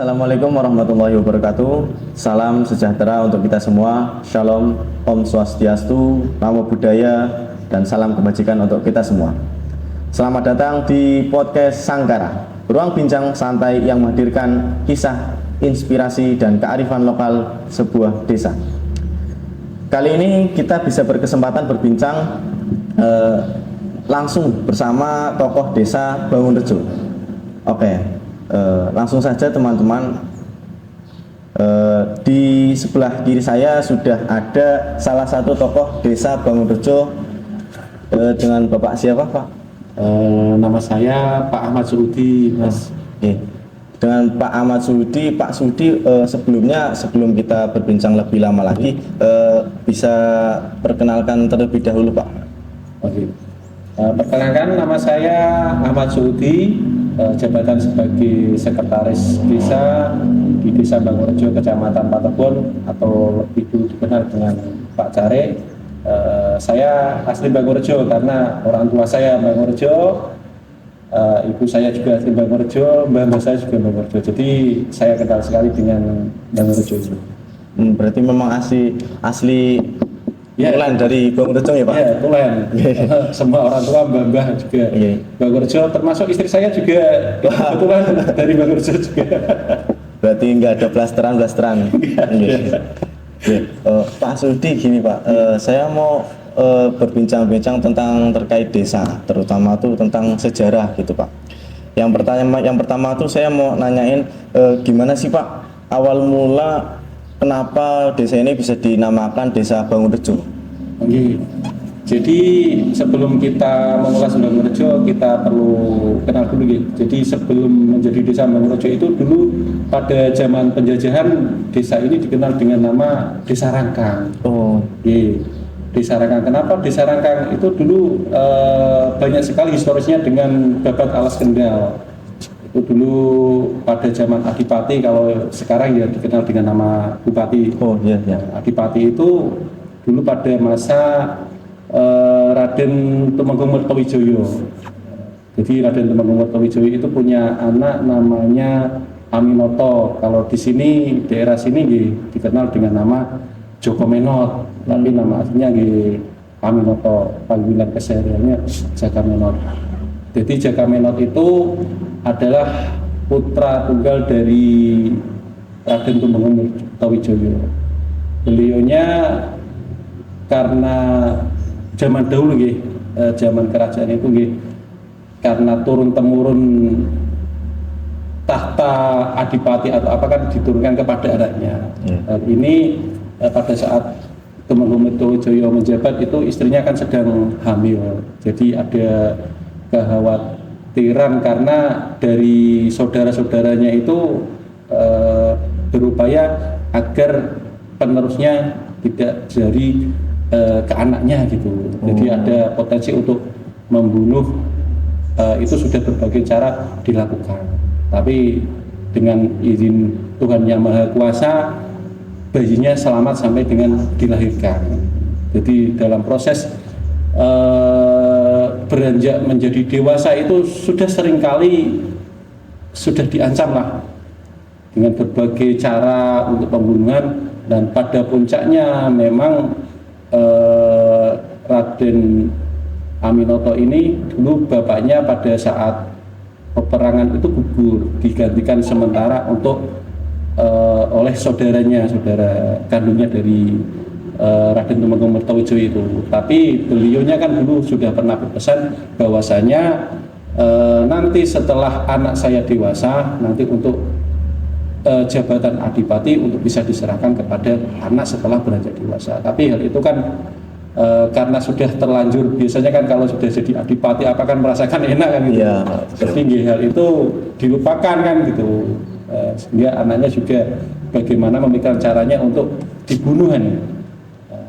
Assalamualaikum warahmatullahi wabarakatuh. Salam sejahtera untuk kita semua. Shalom, Om Swastiastu, Namo Buddhaya, dan salam kebajikan untuk kita semua. Selamat datang di podcast Sangkara, ruang bincang santai yang menghadirkan kisah, inspirasi, dan kearifan lokal sebuah desa. Kali ini kita bisa berkesempatan berbincang langsung bersama tokoh desa Bangunrejo. Oke. Langsung saja teman-teman, di sebelah kiri saya sudah ada salah satu tokoh desa Bangunrejo, dengan Bapak siapa Pak? Nama saya Pak Ahmad Suudi, Mas. Dengan Pak Ahmad Suudi. Pak Suudi, sebelum kita berbincang lebih lama lagi, bisa perkenalkan terlebih dahulu Pak. Oke. Perkenalkan, nama saya Ahmad Suudi, jabatan sebagai sekretaris desa di Desa Bangunrejo, Kecamatan Patebon, atau lebih dulu dikenal dengan Pak Care. Saya asli Bangunrejo karena orang tua saya Bangunrejo, ibu saya juga asli Bangunrejo, mbah saya juga Bangunrejo. Jadi saya kenal sekali dengan Bangunrejo itu. Berarti memang asli Ya, tulen dari Bangunrejo ya Pak? Iya, tulen. Semua orang tua mbah juga Bangunrejo, termasuk istri saya juga kebetulan dari Bangunrejo juga. Berarti nggak ada blasteran. Pak Sudi, gini Pak, saya mau berbincang-bincang tentang terkait desa, terutama tuh tentang sejarah gitu Pak. Yang pertama tuh saya mau nanyain, gimana sih Pak awal mula kenapa desa ini bisa dinamakan Desa Bangunrejo? Oke. Jadi sebelum kita mengulas Bangunrejo, kita perlu kenal dulu gitu. Jadi sebelum menjadi Desa Bangunrejo itu dulu pada zaman penjajahan, desa ini dikenal dengan nama Desa Rangkang. Oh, Desa Rangkang. Kenapa Desa Rangkang? Itu dulu banyak sekali historisnya dengan Babat Alas Kendal. Itu dulu pada zaman Adipati, kalau sekarang ya dikenal dengan nama Bupati. oh iya. Adipati itu dulu pada masa Raden Tumenggung Mertowijoyo. Jadi Raden Tumenggung Mertowijoyo itu punya anak namanya Aminoto. Kalau di sini, daerah sini dikenal dengan nama Joko Menot, tapi nama aslinya Aminoto, panggilan kesehariannya Jaka Menot. Jadi Jaka Menot itu adalah putra tunggal dari Raden Tumenggung Mertowijoyo. Beliaunya karena zaman dahulu zaman kerajaan itu karena turun temurun tahta adipati atau apa kan diturunkan kepada anaknya. Ini pada saat Tumenggung Mertowijoyo menjabat itu istrinya kan sedang hamil. Jadi ada kekhawatiran karena dari saudara-saudaranya itu berupaya agar penerusnya tidak dari ke anaknya gitu. Jadi ada potensi untuk membunuh, itu sudah berbagai cara dilakukan. Tapi dengan izin Tuhan Yang Maha Kuasa, bayinya selamat sampai dengan dilahirkan. Jadi dalam proses beranjak menjadi dewasa itu sudah seringkali sudah diancam lah dengan berbagai cara untuk pembunuhan, dan pada puncaknya memang Raden Aminoto ini dulu bapaknya pada saat peperangan itu gugur, digantikan sementara oleh saudaranya, saudara kandungnya dari Raden Tumenggung Mertowijoyo itu. Tapi beliaunya kan dulu sudah pernah berpesan bahwasanya nanti setelah anak saya dewasa, nanti untuk jabatan adipati untuk bisa diserahkan kepada anak setelah beranjak dewasa. Tapi hal itu kan karena sudah terlanjur, biasanya kan kalau sudah jadi adipati apa kan merasakan enak kan gitu. Iya. Jadi hal itu dilupakan kan gitu. Sehingga anaknya juga bagaimana memikirkan caranya untuk dibunuhan.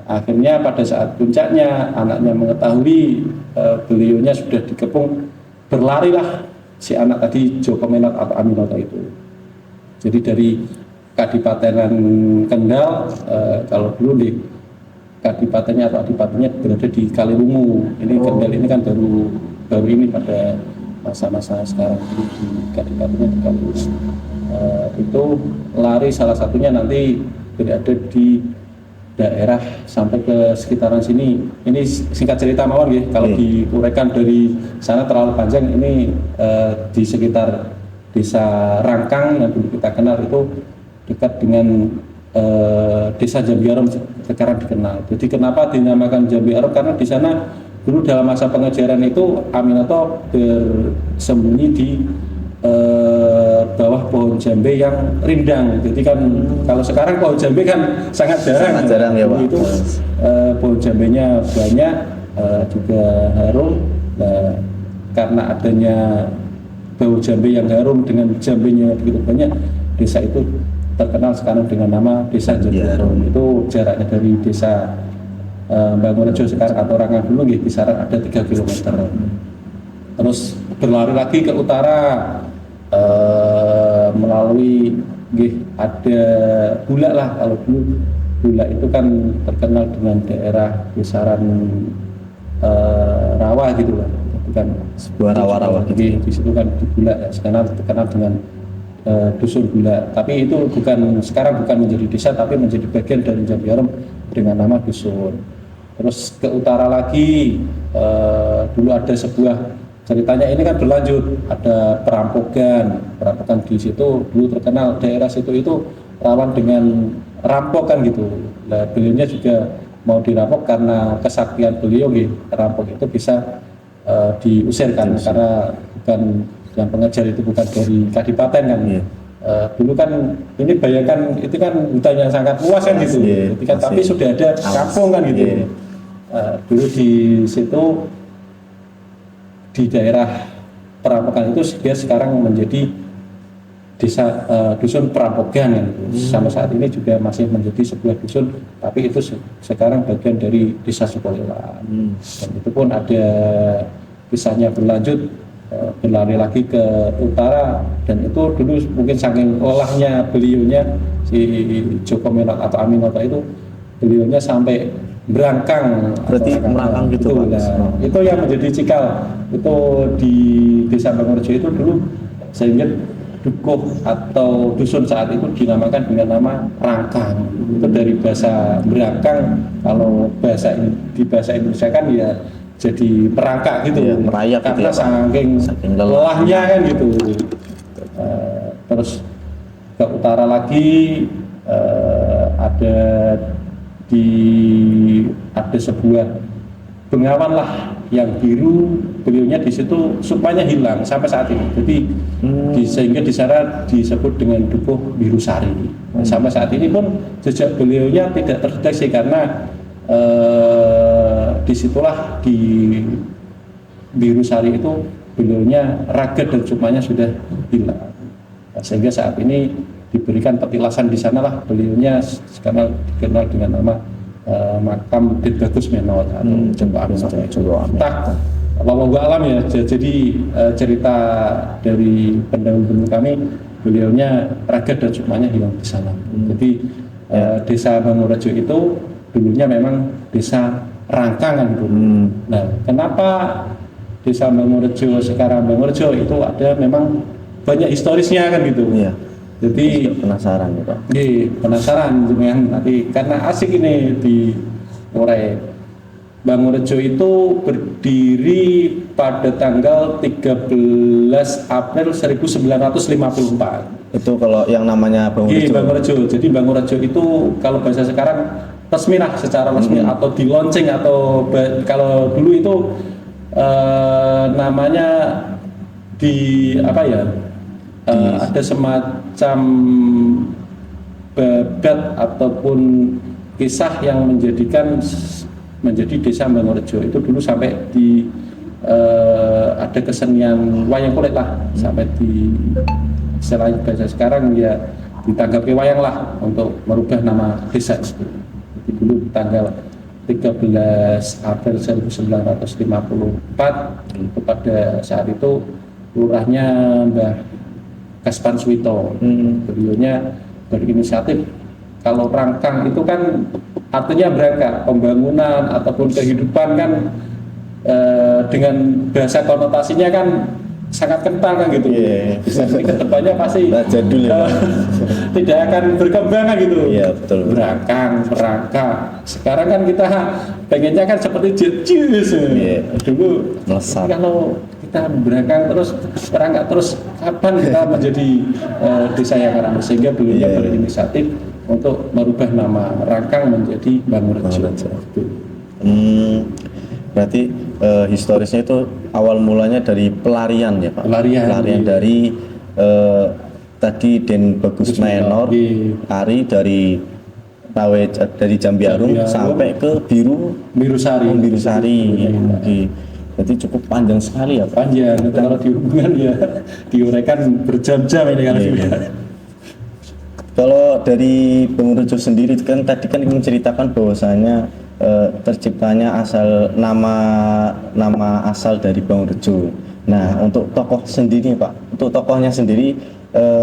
Akhirnya pada saat puncaknya anaknya mengetahui beliaunya sudah dikepung, berlarilah si anak tadi, Joko Menot atau Aminoto itu. Jadi dari Kadipatenan Kendal, kalau dulu di kadipatennya atau adipatinya berada di Kalirungu. Ini Kendal ini kan baru ini pada masa-masa sekarang ini di Kadipaten Tegal. Itu lari salah satunya nanti berada di daerah sampai ke sekitaran sini. Ini singkat cerita mawon ya, kalau diuraikan dari sana terlalu panjang. Ini di sekitar desa Rangkang yang dulu kita kenal itu dekat dengan desa Jambi Arum sekarang dikenal. Jadi kenapa dinamakan Jambi Arum? Karena di sana dulu dalam masa pengejaran itu Aminoto bersembunyi di bawah pohon jambe yang rindang. Jadi kan kalau sekarang pohon jambe kan sangat jarang ya Pak. Itu pohon jambenya banyak, juga harum. Nah, karena adanya bau jambe yang harum dengan jambenya begitu banyak, desa itu terkenal sekarang dengan nama Desa Jambi Arum. Itu jaraknya dari desa Bangurejo sekarang atau Rangan dulu kisaran ada 3 km. Terus berlari lagi ke utara melalui ada Bulak lah. Kalau dulu Bulak itu kan terkenal dengan daerah kisaran rawa gitu lah. Itu kan sebuah rawa-rawa gitu. Di situ kan di Bulak ya, sekarang terkenal dengan dusun Bulak. Tapi itu sekarang bukan menjadi desa tapi menjadi bagian dari Jambi Arum dengan nama dusun. Terus ke utara lagi dulu ada sebuah ceritanya, ini kan berlanjut, ada perampokan di situ. Dulu terkenal daerah situ itu rawan dengan rampokan gitu. Nah, beliaunya juga mau dirampok karena kesaktian beliau rampok itu bisa diusirkan karena bukan yang pengejar itu bukan dari Kadipaten kan. Dulu kan ini bayangkan itu kan hutannya sangat luas kan gitu. Jadi kan, tapi sudah ada kampung kan gitu. Dulu di situ di daerah perampokan itu dia sekarang menjadi desa dusun perampokan kan gitu. Sampai saat ini juga masih menjadi sebuah dusun, tapi itu sekarang bagian dari desa Sukolela. Dan itu pun ada kisahnya berlanjut, berlari lagi ke utara, dan itu dulu mungkin saking lelahnya beliaunya si Joko Menot atau Aminoto itu, beliaunya sampai berangkang. Berarti merangkang gitu Pak. Nah, itu yang menjadi cikal itu di desa Bangurejo itu dulu, sehingga dukuh atau dusun saat itu dinamakan dengan nama Rangkang. Itu dari bahasa berangkang, kalau di bahasa Indonesia kan ya jadi perangkak gitu ya, merayap karena gitu ya, saking lelahnya kan gitu. Terus ke utara lagi ada sebuah bengawan lah yang biru, beliaunya di situ supaya hilang sampai saat ini. Jadi sehingga di sana disebut dengan Dukuh Biru Sari. Sampai saat ini pun jejak beliaunya tidak terdeteksi karena disitulah di Biru Sari itu beliaunya raga dan sukmanya sudah hilang. Sehingga saat ini diberikan petilasan di sanalah beliaunya sekarang dikenal dengan nama makam Den Bagus Menot atau Joko Aminoto. Tak, wallahu alam ya. Jadi cerita dari pendahulu kami, beliaunya raga dan sukmanya hilang di sana. Jadi desa Bangurejo itu dulunya memang desa Rangkangan gitu. Nah, kenapa desa Bangurejo sekarang Bangurejo itu ada memang banyak historisnya kan gitu. Iya. Jadi penasaran ya Pak. Penasaran dengan nanti karena asik ini di Murai. Bangurejo itu berdiri pada tanggal 13 April 1954. Itu kalau yang namanya Bangurejo. Bangurejo. Jadi Bangurejo itu kalau bahasa sekarang resmi lah, secara resmi atau di launching, atau kalau dulu itu namanya di apa ya? Ada semacam babat ataupun kisah yang menjadi desa Bangurejo itu dulu sampai di ada kesenian wayang kulit lah, sampai di selain bahasa sekarang ya ditanggapi wayang lah untuk merubah nama desa itu. Jadi dulu tanggal 13 April 1954 itu pada saat itu lurahnya Mbah Kaspan Suwito, beliaunya berinisiatif. Kalau Rangkang itu kan artinya berangkat, pembangunan ataupun kehidupan kan dengan bahasa konotasinya kan sangat kental kan gitu. Bisa ke depannya pasti Nah, jadul ya, Pak. tidak akan berkembang kan gitu. Iya, betul. Berangkang, merangkak. Sekarang kan kita pengennya kan seperti jus. Dulu Melesat. kalau kita berangkang terus, merangkak terus, kapan kita menjadi desa yang ramai? Sehingga beliaunya berinisiatif untuk merubah nama Rangkang menjadi Bangurejo. Berarti historisnya itu awal mulanya dari pelarian ya Pak? Pelarian dari tadi Den Bagus Menor, Ari dari dari Jambiarum sampai ke Biru Sari. Jadi cukup panjang sekali ya Pak? Panjang, kalau dihubungkan ya diuraikan berjam-jam ini kalau Kalau dari Bangurejo sendiri kan tadi kan menceritakan bahwasanya terciptanya asal nama asal dari Bangurejo. Nah, untuk tokoh sendiri Pak, untuk tokohnya sendiri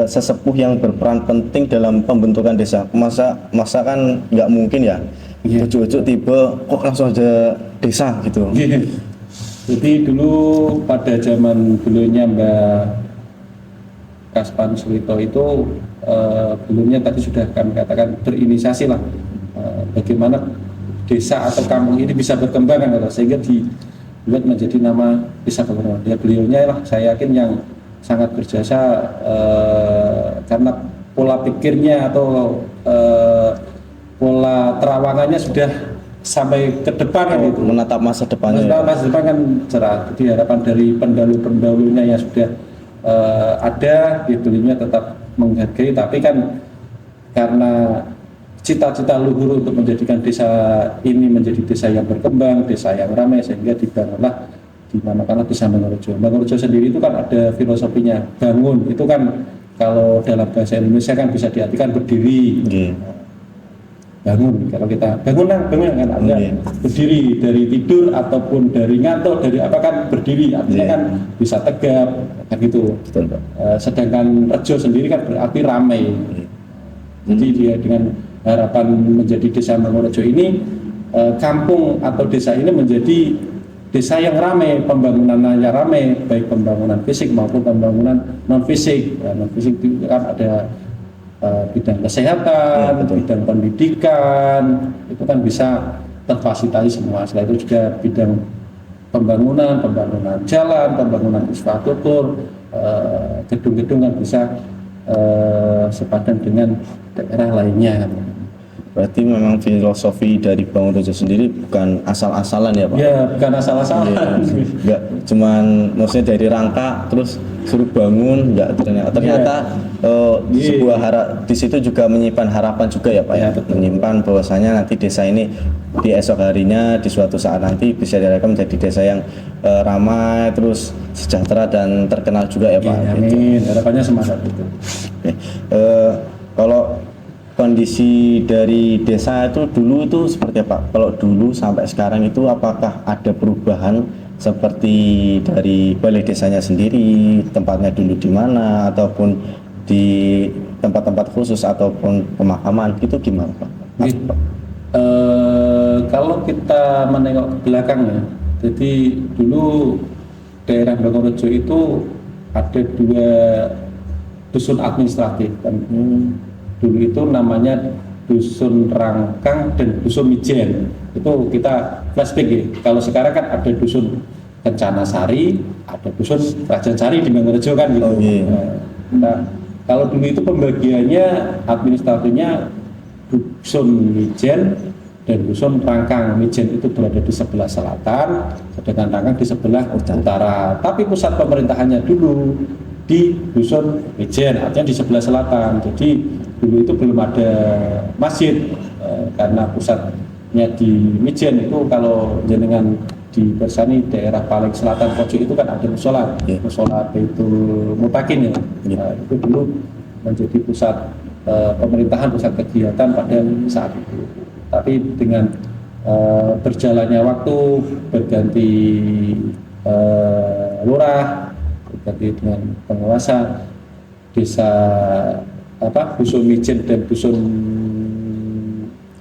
sesepuh yang berperan penting dalam pembentukan desa. Masa kan nggak mungkin ya, ujuk-ujuk tiba kok langsung aja desa gitu. Jadi dulu pada zaman dulunya Mbak Kaspan Suwito itu belumnya tadi sudah kami katakan berinisiasi lah bagaimana desa atau kampung ini bisa berkembang kan, sehingga dibuat menjadi nama desa Bangurejo. Ya beliaunya lah saya yakin yang sangat berjasa karena pola pikirnya atau pola terawangannya sudah sampai ke depan kan gitu. Menatap masa depannya. Masa depan kan cerah. Jadi harapan dari pendahulu-pendahulunya yang sudah ada, ya beliaunya tetap menghargai, tapi kan karena cita-cita luhur untuk menjadikan desa ini menjadi desa yang berkembang, desa yang ramai, sehingga dibangunlah dinamakanlah Desa Bangurejo. Bangurejo sendiri itu kan ada filosofinya, bangun itu kan kalau dalam bahasa Indonesia kan bisa diartikan berdiri. Bangun, kalau kita bangun kan ada berdiri dari tidur ataupun dari ngantuk, dari apa kan berdiri, artinya kan bisa tegap kan gitu. Sedangkan rejo sendiri kan berarti ramai. Jadi dia dengan harapan menjadi Desa Bangurejo ini, kampung atau desa ini menjadi desa yang ramai, pembangunannya ramai, baik pembangunan fisik maupun pembangunan non fisik. Non fisik itu kan ada bidang kesehatan, bidang pendidikan, itu kan bisa terfasilitasi semua. Selain itu juga bidang pembangunan jalan, pembangunan infrastruktur, gedung-gedung kan bisa sepadan dengan daerah lainnya. Berarti memang filosofi dari Bangurejo sendiri bukan asal-asalan ya Pak? Ya, bukan asal-asalan. Enggak cuman maksudnya dari rangka terus suruh bangun, enggak ternyata sebuah di situ juga menyimpan harapan juga ya Pak ya, menyimpan bahwasanya nanti desa ini di esok harinya, di suatu saat nanti bisa diharapkan menjadi desa yang ramai, terus sejahtera dan terkenal juga ya Pak. Amin. Harapannya semangat itu. Kalau kondisi dari desa itu dulu itu seperti apa? Kalau dulu sampai sekarang itu apakah ada perubahan seperti dari balai desanya sendiri, tempatnya dulu di mana, ataupun di tempat-tempat khusus ataupun pemakaman itu gimana Pak? Kalau kita menengok ke belakang ya, jadi dulu daerah Bangurejo itu ada 2 dusun administratif kan. Dulu itu namanya Dusun Rangkang dan Dusun Mijen. Itu kita flashback ya. Kalau sekarang kan ada Dusun Kencana Sari, ada Dusun Rajan Sari di Bangurejo kan gitu. Nah, kalau dulu itu pembagiannya administratifnya Dusun Mijen dan Dusun Rangkang. Mijen itu berada di sebelah selatan, sedangkan Rangkang di sebelah utara. Tapi pusat pemerintahannya dulu di Dusun Mijen, artinya di sebelah selatan. Jadi dulu itu belum ada masjid karena pusatnya di Mijen itu, kalau jenengan di Bersani daerah paling selatan pojok itu kan ada musola, musola Baitul Mutakin ya. Itu dulu menjadi pusat pemerintahan, pusat kegiatan pada saat itu. Tapi dengan berjalannya waktu, berganti lurah, berganti dengan penguasa, desa Dusun Mijen dan Dusun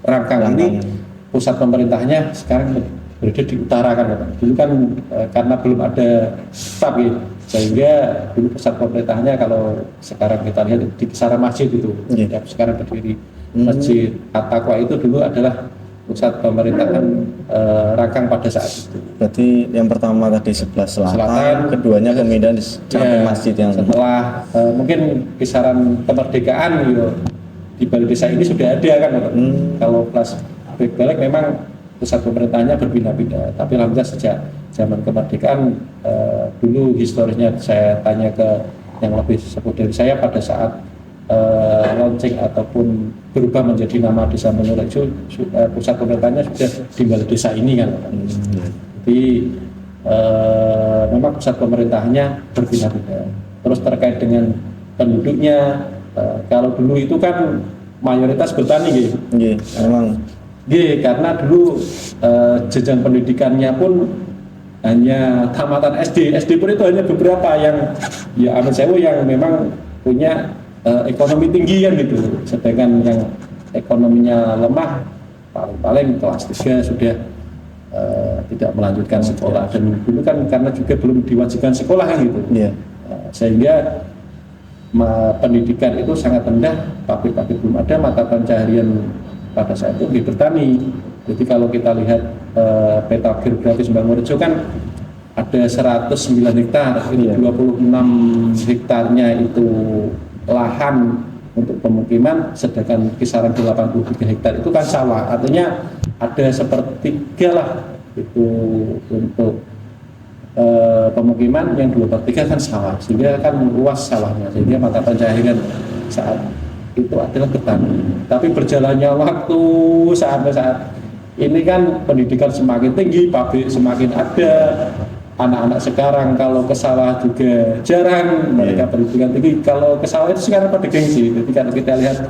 Rangkang ini pusat pemerintahnya sekarang berada di utara kan Pak. Dulu kan karena belum ada staf ya, sehingga dulu pusat pemerintahnya kalau sekarang kita lihat di kisaran masjid itu, yang sekarang berdiri Masjid At-Taqwa itu dulu adalah pusat pemerintahan Rangkang pada saat itu. Berarti yang pertama tadi sebelah selatan, keduanya pemindahan di samping masjid yang setelah mungkin kisaran kemerdekaan yo, di balai desa ini sudah ada kan Pak. Kalau kelas balik memang pusat pemerintahnya berpindah-pindah, tapi alhamdulillah sejak zaman kemerdekaan dulu historisnya saya tanya ke yang lebih sepuh dari saya pada saat launching ataupun berubah menjadi nama Desa Menurejo, pusat pemerintahnya sudah di balai desa ini kan. Jadi memang pusat pemerintahnya berpindah-pindah. Terus terkait dengan penduduknya, kalau dulu itu kan mayoritas bertani gitu. Memang. Karena dulu jenjang pendidikannya pun hanya tamatan SD pun itu hanya beberapa yang ya amin sewu yang memang punya ekonomi tinggi kan gitu, sedangkan yang ekonominya lemah paling kelas 3 sudah tidak melanjutkan sekolah. Dan dulu kan karena juga belum diwajibkan sekolah kan gitu, sehingga pendidikan itu sangat rendah, pabrik-pabrik belum ada, mata pencaharian pada saat itu bertani. Jadi kalau kita lihat peta geografis Bangurjo kan ada 109 hektar, 26 hektarnya itu lahan untuk pemukiman, sedangkan kisaran 83 hektar itu kan sawah. Artinya ada sepertiga lah itu untuk pemukiman, yang 2/3 kan sawah, sehingga kan luas sawahnya, sehingga mata pencaharian saat itu adalah petani. Tapi berjalannya waktu sampai saat ini kan pendidikan semakin tinggi, pabrik semakin ada. Anak-anak sekarang kalau ke sawah juga jarang, mereka pendidikan tinggi. Kalau ke sawah itu sekarang pada gengsi. Jadi kalau kita lihat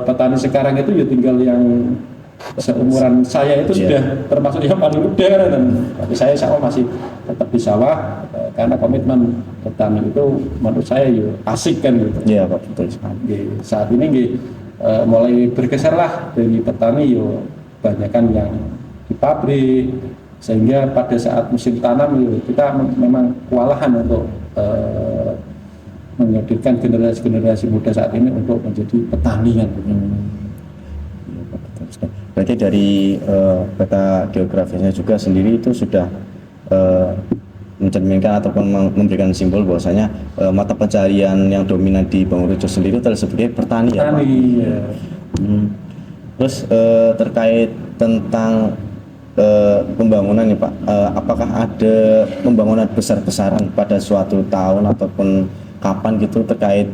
petani sekarang itu ya tinggal yang seumuran saya itu sudah termasuk yang paling muda kan. Tapi saya masih tetap di sawah karena komitmen petani itu menurut saya ya asik kan gitu. Iya Pak, betul. Saat ini mulai bergeser lah dari petani yo banyakkan yang di pabrik, sehingga pada saat musim tanam kita memang kewalahan untuk menghadirkan generasi muda saat ini untuk menjadi petani kan. Berarti dari peta geografisnya juga sendiri itu sudah mencerminkan ataupun memberikan simbol bahwasanya mata pencaharian yang dominan di Bangurjo sendiri adalah sebagai petani. Terus terkait tentang pembangunan nih Pak, apakah ada pembangunan besar-besaran pada suatu tahun ataupun kapan gitu terkait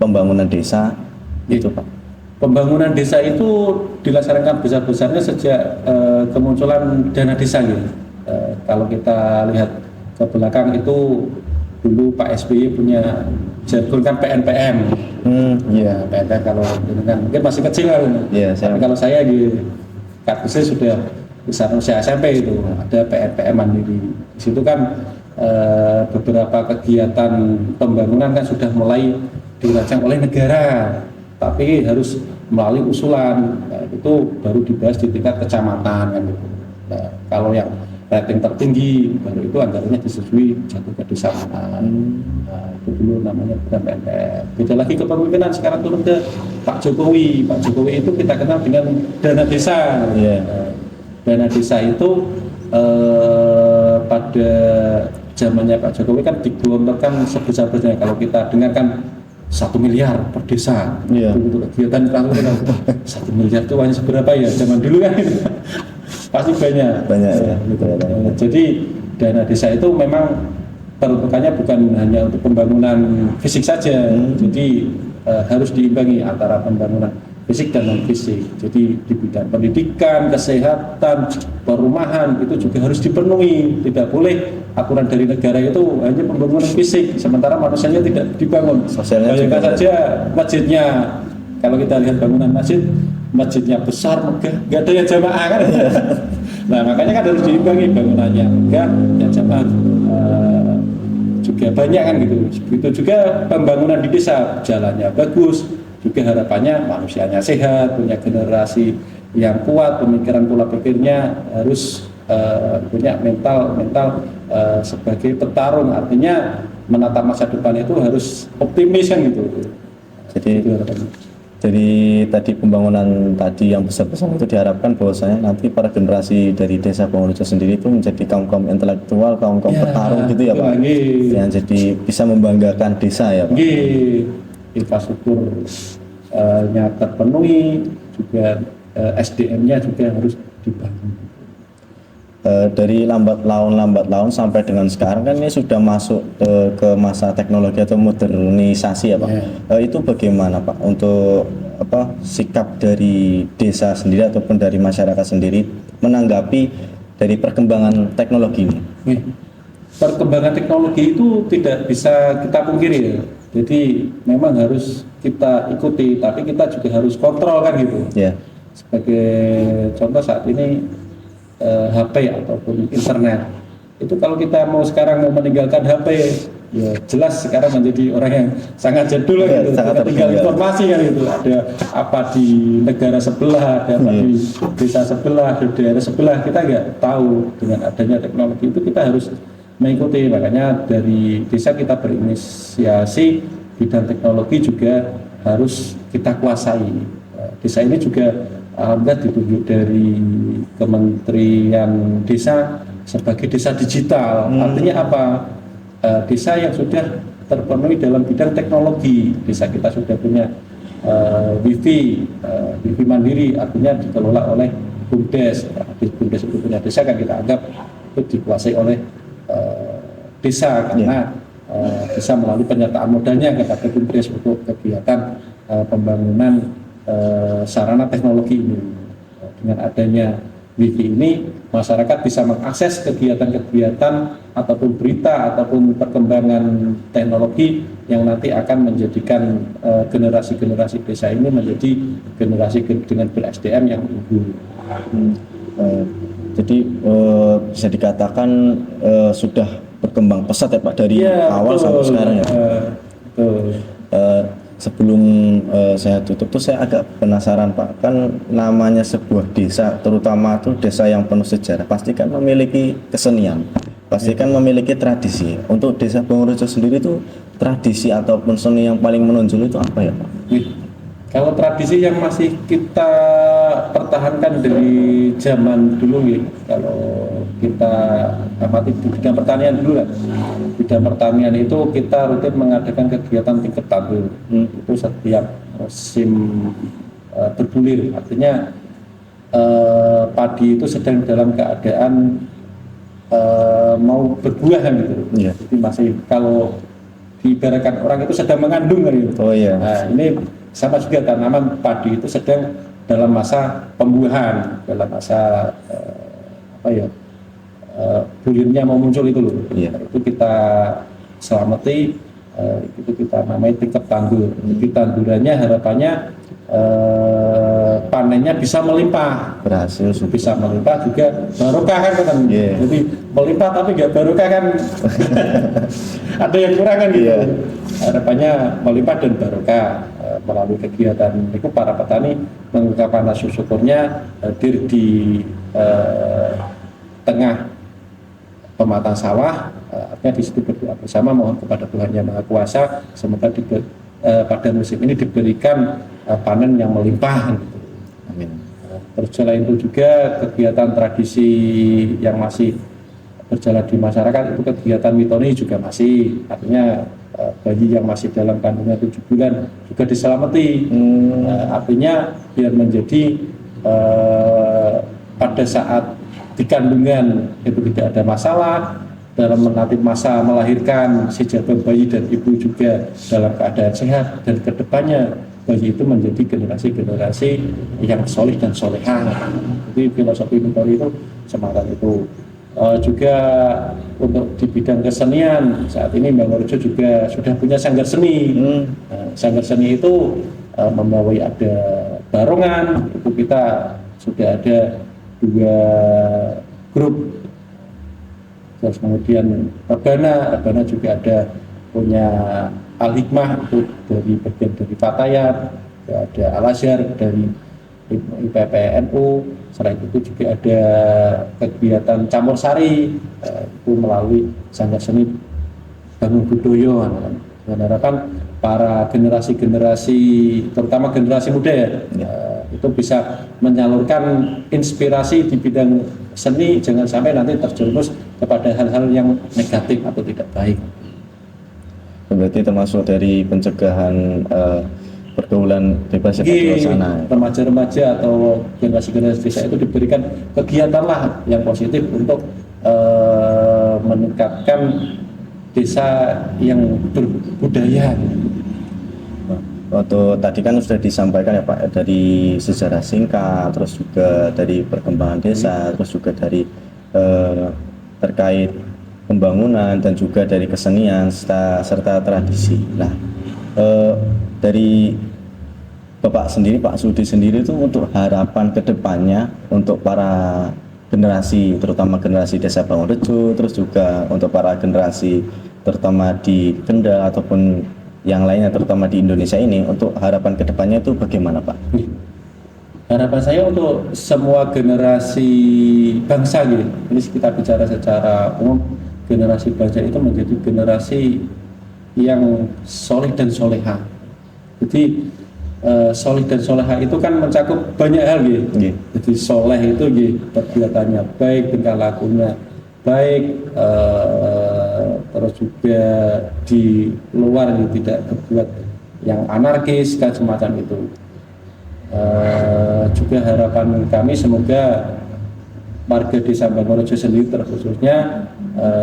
pembangunan desa itu Pak? Pembangunan desa itu dilaksanakan besar-besarnya sejak kemunculan dana desa gitu. Kalau kita lihat ke belakang itu dulu Pak SBY punya jargon kan PNPM. PNPM kalau itu kan mungkin masih kecil lah. Tapi kalau saya di Kartuse sudah besar usia SMP itu ada PNPM mandiri. Di situ kan beberapa kegiatan pembangunan kan sudah mulai dirancang oleh negara, tapi harus melalui usulan. Itu baru dibahas di tingkat kecamatan kan gitu. Kalau yang rating tertinggi baru itu anggarannya disetujui jatuh ke desa mana. Itu dulu namanya PNPM. Beda lagi kepemimpinan sekarang turun ke Pak Jokowi. Pak Jokowi itu kita kenal dengan dana desa. Dana desa itu pada zamannya Pak Jokowi kan digelontorkan sebesar-besarnya. Kalau kita dengarkan 1 miliar per desa untuk kegiatan kan 1 miliar itu hanya seberapa ya zaman dulu kan. Pasti banyak ya, gitu. Jadi dana desa itu memang peruntukannya bukan hanya untuk pembangunan fisik saja, jadi harus diimbangi antara pembangunan fisik dan non fisik. Jadi di bidang pendidikan, kesehatan, perumahan itu juga harus dipenuhi. Tidak boleh aturan dari negara itu hanya pembangunan fisik, sementara manusianya tidak dibangun. Bayangkan saja masjidnya, kalau kita lihat bangunan masjidnya besar, megah, nggak ada yang jamaah kan. Nah makanya kan harus diimbangi, bangunannya megah, yang jamaah juga banyak kan gitu. Begitu juga pembangunan di desa, jalannya bagus, juga harapannya manusianya sehat, punya generasi yang kuat, pemikiran pola pikirnya harus punya mental sebagai petarung, artinya menatap masa depan itu harus optimis kan gitu. Jadi Itu harapannya. Jadi tadi pembangunan tadi yang besar-besar itu diharapkan bahwasanya nanti para generasi dari Desa Bongorejo sendiri itu menjadi kaum-kaum intelektual, kaum-kaum Ya, petarung gitu ya Pak. nggih. Yang jadi bisa membanggakan desa ya Pak. Nggih, infrastrukturnya terpenuhi, juga SDM-nya juga harus dibangun. Dari lambat laun sampai dengan sekarang kan ini sudah masuk ke masa teknologi atau modernisasi ya Pak. Ya. Itu bagaimana Pak untuk sikap dari desa sendiri ataupun dari masyarakat sendiri menanggapi dari perkembangan teknologi ini? Perkembangan teknologi itu tidak bisa kita pungkiri ya. Jadi memang harus kita ikuti, tapi kita juga harus kontrol kan gitu. Ya. Sebagai contoh saat ini HP ataupun internet itu kalau kita sekarang mau meninggalkan HP, ya jelas sekarang menjadi orang yang sangat jadul ya, gitu. Sangat tinggal informasi kan gitu, ada apa di negara sebelah, ada apa di desa sebelah, di daerah sebelah, kita nggak tahu. Dengan adanya teknologi itu kita harus mengikuti, makanya dari desa kita berinisiasi bidang teknologi juga harus kita kuasai. Desa ini juga alhamdulillah ditunjuk dari Kementerian Desa sebagai desa digital. Artinya apa? Desa yang sudah terpenuhi dalam bidang teknologi. Desa kita sudah punya wifi mandiri, artinya dikelola oleh BUMDes. BUMDes itu punya desa kan kita anggap itu dikuasai oleh desa, karena desa melalui penyertaan modalnya kepada BUMDes untuk kegiatan pembangunan sarana teknologi ini. Dengan adanya wifi ini, masyarakat bisa mengakses kegiatan-kegiatan ataupun berita ataupun perkembangan teknologi yang nanti akan menjadikan generasi-generasi desa ini menjadi generasi dengan ber-SDM yang unggul. Jadi bisa dikatakan sudah berkembang pesat ya Pak dari awal sampai sekarang ya. Sebelum saya tutup tuh saya agak penasaran Pak, kan namanya sebuah desa, terutama tuh desa yang penuh sejarah, pasti kan memiliki kesenian, pasti kan memiliki tradisi. Untuk Desa Bongorejo sendiri tuh tradisi ataupun seni yang paling menonjol itu apa ya Pak? Kalau tradisi yang masih kita pertahankan dari zaman dulu ya, kalau kita amati di bidang pertanian dulu lah. Bidang pertanian itu kita rutin mengadakan kegiatan tingkat tandur. Itu setiap musim bergulir, artinya padi itu sedang dalam keadaan mau berbuah kan gitu. Yeah. Jadi masih kalau diibaratkan orang itu sedang mengandung kan gitu. Oh iya. Nah, ini sama juga tanaman padi itu sedang dalam masa pembuahan, dalam masa bulirnya mau muncul itu loh. Yeah. Itu kita selamati, itu kita namai tingkat tandur. Jadi tandurannya harapannya panennya bisa melimpah, Berhasil sudah. bisa melimpah juga barokah kan. Yeah. Jadi melimpah tapi nggak barokah kan. Ada yang kurang kan gitu. Yeah. Harapannya melimpah dan barokah. Melalui kegiatan itu para petani mengungkapkan rasa syukurnya hadir di tengah pematang sawah, artinya di situ berdoa bersama mohon kepada Tuhan Yang Maha Kuasa semoga pada musim ini diberikan panen yang melimpah. Amin. Terus selain itu juga kegiatan tradisi yang masih berjalan di masyarakat itu kegiatan mitoni juga masih, artinya bayi yang masih dalam kandungan 7 bulan juga diselamati. Artinya biar menjadi pada saat di kandungan itu tidak ada masalah, dalam menanti masa melahirkan si janin bayi dan ibu juga dalam keadaan sehat, dan kedepannya bayi itu menjadi generasi-generasi yang solih dan solehah. Jadi filosofi mitoni itu semangat itu. Juga untuk di bidang kesenian saat ini Bongorejo juga sudah punya sanggar seni. Sanggar seni itu membawa ada barongan, itu kita sudah ada 2 grup. Terus kemudian Rebana juga ada punya Al-Hikmah itu dari bagian dari Fatayat, ada Al-Azhar dari IPPNU. Selain itu juga ada kegiatan campur sari itu melalui Sanggar Seni Bangun Budaya. Dan harapan para generasi-generasi, terutama generasi muda ya, itu bisa menyalurkan inspirasi di bidang seni, jangan sampai nanti terjerumus kepada hal-hal yang negatif atau tidak baik. Berarti termasuk dari pencegahan pergaulan bebas ya Pak, di luar sana. Remaja-remaja atau generasi-generasi desa itu diberikan kegiatan lah yang positif untuk meningkatkan desa yang berbudaya. Waktu tadi kan sudah disampaikan ya Pak, dari sejarah singkat, terus juga dari perkembangan desa, terus juga dari terkait pembangunan dan juga dari kesenian serta tradisi. Nah, dari Bapak sendiri, Pak Sudi sendiri itu untuk harapan kedepannya untuk para generasi, terutama generasi Desa Bangunrejo, terus juga untuk para generasi terutama di Kendal ataupun yang lainnya, terutama di Indonesia ini, untuk harapan kedepannya itu bagaimana Pak? Harapan saya untuk semua generasi bangsa gitu. Ini kita bicara secara umum, generasi bangsa itu menjadi generasi yang soleh dan soleha. Jadi soleh dan soleha itu kan mencakup banyak hal gitu. Jadi soleh itu gitu, perbuatannya baik, tingkah lakunya baik, terus juga di luar gitu, tidak berbuat yang anarkis kan semacam itu. Juga harapan kami semoga warga Desa Bangunrejo sendiri terkhususnya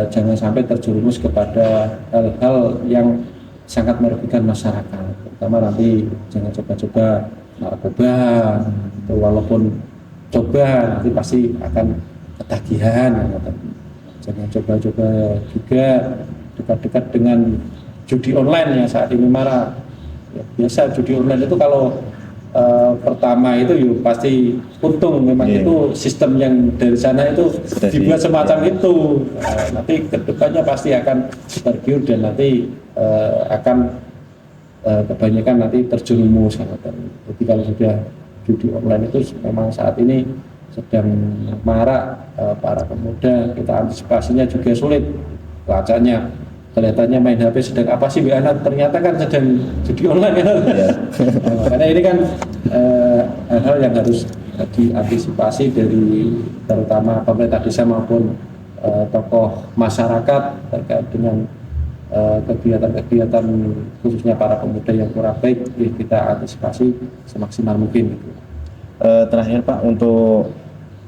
jangan sampai terjerumus kepada hal-hal yang sangat merugikan masyarakat, terutama nanti jangan coba-coba narkoba, walaupun coba nanti pasti akan ketagihan. Jangan coba-coba juga dekat-dekat dengan judi online yang saat ini marak. Ya, biasa judi online itu kalau pertama itu yuk pasti untung, memang itu sistem yang dari sana itu dibuat semacam itu. Nanti kedepannya pasti akan tergiur dan nanti akan kebanyakan nanti terjerumus. Jadi kalau sudah judi online itu memang saat ini sedang marak, para pemuda kita antisipasinya juga sulit. Lacaknya kelihatannya main HP sedang apa sih anak, ternyata kan sedang judi online ya. Karena ini kan hal-hal yang harus diantisipasi dari terutama pemerintah desa maupun tokoh masyarakat terkait dengan kegiatan-kegiatan khususnya para pemuda yang kurang baik, kita antisipasi semaksimal mungkin. Terakhir Pak, untuk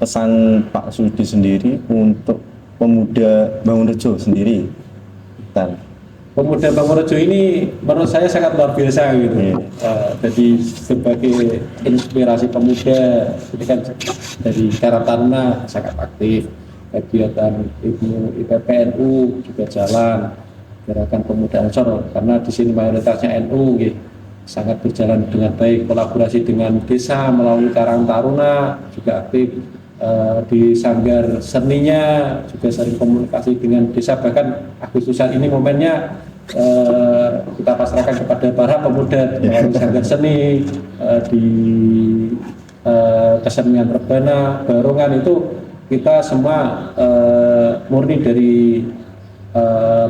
pesan Pak Sudi sendiri untuk pemuda Bangunrejo sendiri. Pemuda Bangunrejo ini menurut saya sangat luar biasa gitu. Jadi sebagai inspirasi pemuda, ini kan dari Karang Taruna sangat aktif, kegiatan IPPNU juga jalan, gerakan pemuda Ansor karena di sini mayoritasnya NU gitu, sangat berjalan dengan baik, kolaborasi dengan desa melalui Karang Taruna juga aktif. Di Sanggar Seninya juga sering komunikasi dengan desa, bahkan Agustusan ini momennya kita pasrahkan kepada para pemuda melalui Sanggar Seni di kesenian Rebana, Barongan itu kita semua murni dari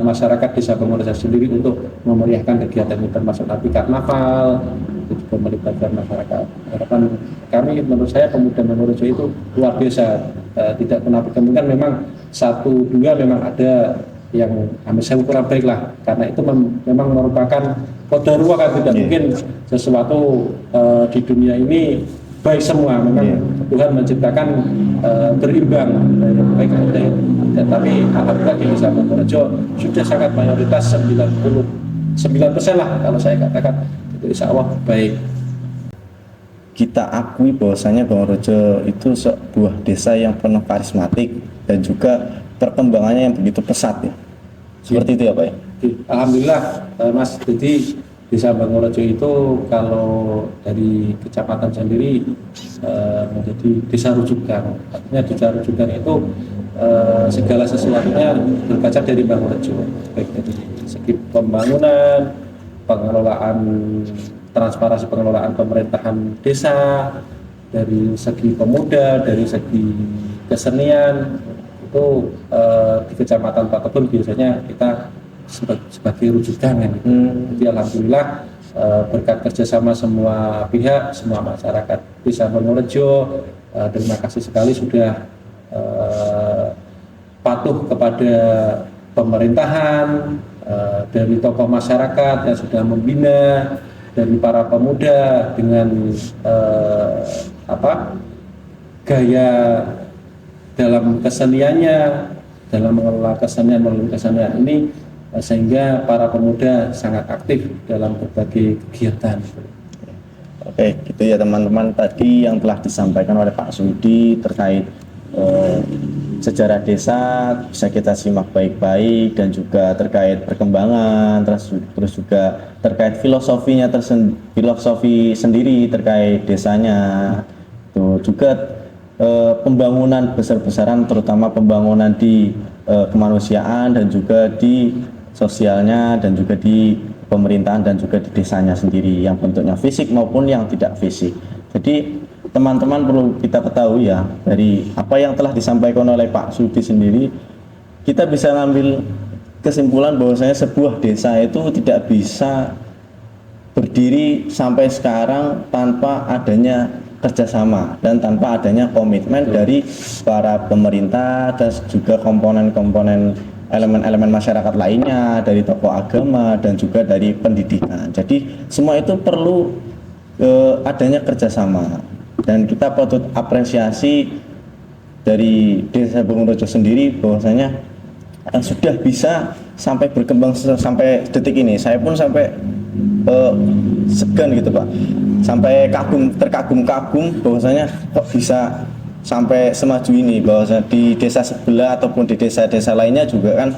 masyarakat Desa Bangunrejo sendiri untuk memeriahkan kegiatan ini, termasuk nanti karnaval itu juga melibatkan masyarakat. Harapan kami, menurut saya pemuda Bangunrejo itu luar biasa, tidak pernah kemungkinan memang satu dua memang ada yang saya kurang baik lah, karena itu memang merupakan qadarullah kan, tidak mungkin sesuatu di dunia ini baik semua, memang Tuhan menciptakan berimbang baik ada yang, tapi alhamdulillah di Desa Bangunrejo sudah sangat mayoritas 99% lah kalau saya katakan itu insya Allah baik. Kita akui bahwasanya Bangunrejo itu sebuah desa yang penuh karismatik dan juga perkembangannya yang begitu pesat ya. Seperti itu ya Pak ya? Alhamdulillah Mas, jadi Desa Bangunrejo itu kalau dari kecamatan sendiri menjadi desa rujukan. Artinya desa rujukan itu segala sesuatunya berkaca dari Bangunrejo, baik dari segi pembangunan, pengelolaan, transparansi pengelolaan pemerintahan desa, dari segi pemuda, dari segi kesenian itu di Kecamatan Patebon biasanya kita sebagai rujukan kan. Jadi alhamdulillah berkat kerjasama semua pihak, semua masyarakat Desa Wonorejo, terima kasih sekali sudah patuh kepada pemerintahan, dari tokoh masyarakat yang sudah membina, dari para pemuda dengan gaya dalam keseniannya, dalam mengelola kesenian melalui kesenian ini, sehingga para pemuda sangat aktif dalam berbagai kegiatan. Oke, gitu ya teman-teman, tadi yang telah disampaikan oleh Pak Sudi terkait sejarah desa bisa kita simak baik-baik, dan juga terkait perkembangan, terus juga terkait filosofi sendiri terkait desanya. Tuh juga pembangunan besar-besaran, terutama pembangunan di kemanusiaan dan juga di sosialnya dan juga di pemerintahan dan juga di desanya sendiri, yang bentuknya fisik maupun yang tidak fisik. Jadi teman-teman perlu kita ketahui ya, dari apa yang telah disampaikan oleh Pak Sudi sendiri, kita bisa ngambil kesimpulan bahwasanya sebuah desa itu tidak bisa berdiri sampai sekarang tanpa adanya kerjasama dan tanpa adanya komitmen dari para pemerintah dan juga komponen-komponen elemen-elemen masyarakat lainnya, dari tokoh agama dan juga dari pendidikan. Jadi semua itu perlu adanya kerjasama, dan kita patut apresiasi dari Desa Wonorejo sendiri bahwasanya sudah bisa sampai berkembang sampai detik ini. Saya pun sampai segan gitu Pak, sampai terkagum-kagum bahwasanya kok bisa sampai semaju ini, bahwasanya di desa sebelah ataupun di desa-desa lainnya juga kan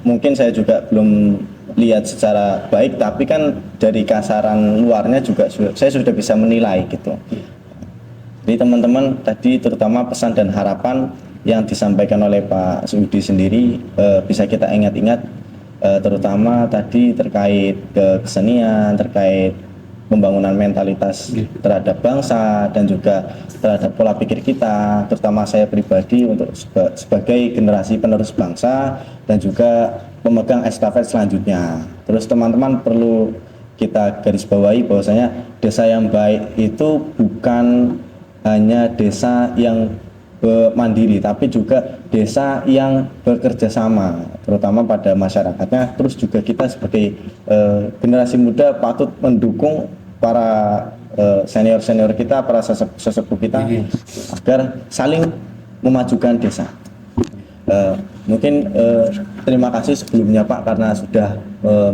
mungkin saya juga belum lihat secara baik, tapi kan dari kasaran luarnya juga saya sudah bisa menilai gitu. Jadi teman-teman, tadi terutama pesan dan harapan yang disampaikan oleh Pak Sudi sendiri bisa kita ingat-ingat, terutama tadi terkait kesenian, terkait pembangunan mentalitas terhadap bangsa dan juga terhadap pola pikir kita, terutama saya pribadi untuk sebagai generasi penerus bangsa dan juga pemegang estafet selanjutnya. Terus teman-teman perlu kita garis bawahi bahwasanya desa yang baik itu bukan hanya desa yang mandiri, tapi juga desa yang bekerja sama, terutama pada masyarakatnya. Terus juga kita sebagai generasi muda patut mendukung para senior-senior kita, para sesepuh kita agar saling memajukan desa. Mungkin terima kasih sebelumnya Pak karena sudah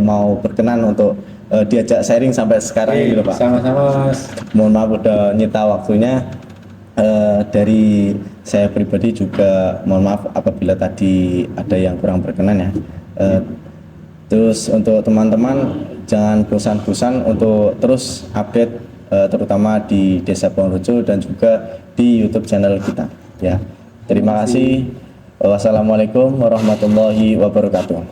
mau berkenan untuk diajak sharing sampai sekarang gitu Pak. Sama-sama. Mohon maaf udah nyita waktunya. Dari saya pribadi juga mohon maaf apabila tadi ada yang kurang berkenan ya. Terus untuk teman-teman jangan bosan-bosan untuk terus update terutama di Desa Wonorejo dan juga di YouTube channel kita ya. Terima kasih. Wassalamualaikum warahmatullahi wabarakatuh.